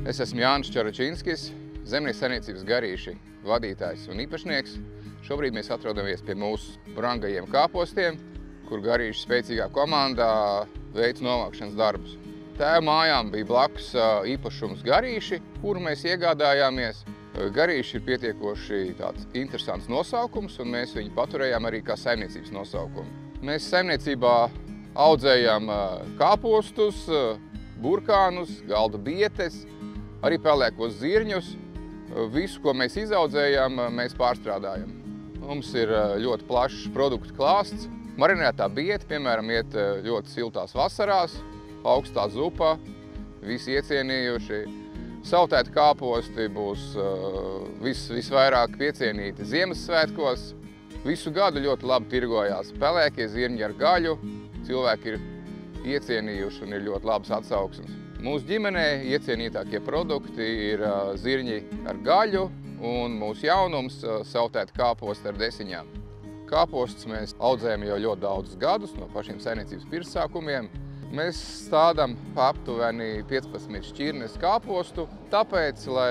Es esmu Jānis Čaračinskis, zemnieks saimniecības garīši vadītājs un īpašnieks. Šobrīd mēs atrodamies pie mūsu brangajiem kāpostiem, kur garīši spēcīgā komandā veic novākšanas darbus. Tēva mājām bija blakus īpašums garīši, kuru mēs iegādājāmies. Garīši ir pietiekoši tāds interesants nosaukums, un mēs viņu paturējām arī kā saimniecības nosaukumu. Mēs saimniecībā audzējām kāpostus, burkānus, galda bietes, arī pelēkos zirņus. Visu, ko mēs izaudzējām, mēs pārstrādājam. Mums ir ļoti plašs produktu klāsts. Marinētā biete, piemēram, iet ļoti siltās vasarās, augstā zupa, visi iecienījuši. Sautēti kāposti būs visvairāk piecienīti Ziemassvētkos. Visu gadu ļoti labi tirgojās pelēkie zirņi ar gaļu. Cilvēki ir iecienījuši un ir ļoti labas atsauksmes. Mūsu ģimenē iecienītākie produkti ir zirņi ar gaļu un mūsu jaunums sautēti kāposti ar desiņām. Kāpostus mēs audzējam jau ļoti daudzus gadus, no pašiem saimniecības pirmsākumiem. Mēs stādām aptuveni 15 šķirnes kāpostu, tāpēc, lai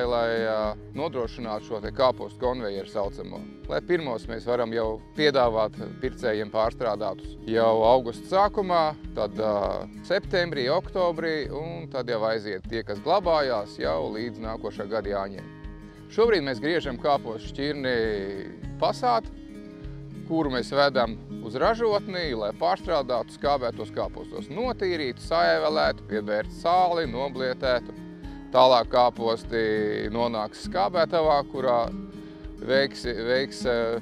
nodrošinātu šo kāpostu konvejeru saucamo. Lai pirmos mēs varam jau piedāvāt pircējiem pārstrādātus jau augusta sākumā, tad septembrī, oktobrī, un tad jau aiziet tie, kas glabājās jau līdz nākošā gada jāņem. Šobrīd mēs griežam kāpostu šķirni pasāt, kuru mēs vedam uz ražotni, lai pārstrādātu skābētos kāpostos, notīrītu, saēvelētu, piebērtu sāli, noblietētu. Tālāk kāposti nonāks skābētavā, kurā veiks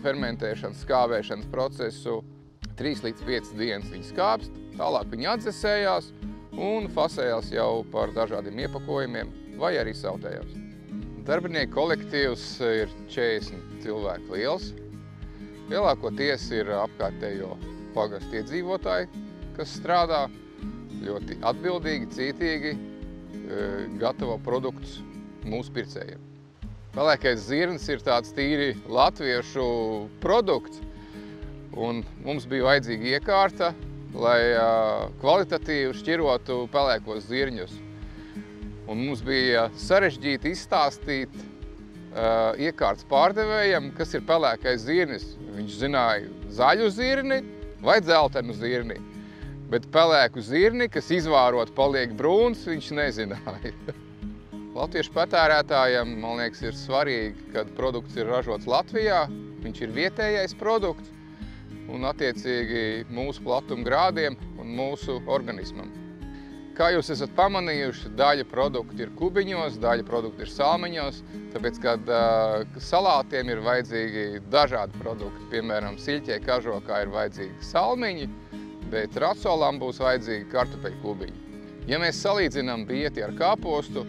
fermentēšanas, skābēšanas procesu 3 līdz 5 dienas viņi skābst, tālāk viņi atdzesējās un fasējās jau par dažādiem iepakojumiem vai arī sautējās. Darbinieku kolektīvs ir 40 cilvēku liels. Lielākoties ir apkārtējo pagastu iedzīvotāji, kas strādā ļoti atbildīgi, cītīgi, gatavo produktus mūsu pircējiem. Pelēkais zirnis ir tāds tīri latviešu produkts, un mums bija vajadzīga iekārta, lai kvalitatīvi šķirotu pelēkos zirņus. Un mums bija sarežģīti izstāstīt iekārtas pārdevējam, kas ir pelēkais zirnis. Viņš zināja zaļu zirni vai dzeltenu zirni, bet pelēku zirni, kas izvārot paliek brūns, viņš nezināja. Latviešu patērētājiem, man liekas, ir svarīgi, kad produkts ir ražots Latvijā, viņš ir vietējais produkts un attiecīgi mūsu platumgrādiem un mūsu organismam. Kā jūs esat pamanījuši, daļa produktu ir kubiņos, daļa produktu ir salmiņos, tāpēc, kad salātiem ir vajadzīgi dažādi produkti. Piemēram, siļķē kažokā ir vajadzīgi salmiņi, bet rasolam būs vajadzīgi kartupeļu kubiņi. Ja mēs salīdzinām bieti ar kāpostu,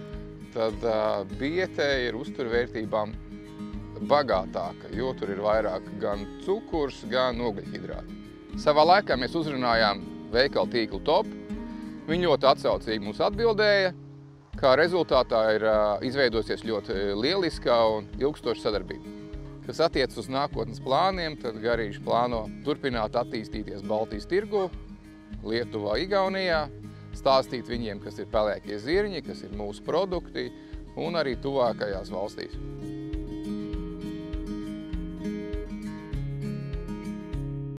tad biete ir uzturvērtībām bagātāka, jo tur ir vairāk gan cukurs, gan ogļhidrāti. Savā laikā mēs uzrunājām veikalu tīklu Top. Viņi ļoti atsaucīgi mums atbildēja, kā rezultātā ir izveidosies ļoti lieliskā un ilgstoša sadarbība. Kas attiecas uz nākotnes plāniem, tad garīši plāno turpināt attīstīties Baltijas tirgu, Lietuvā, Igaunijā, stāstīt viņiem, kas ir pelēkie zirņi, kas ir mūsu produkti un arī tuvākajās valstīs.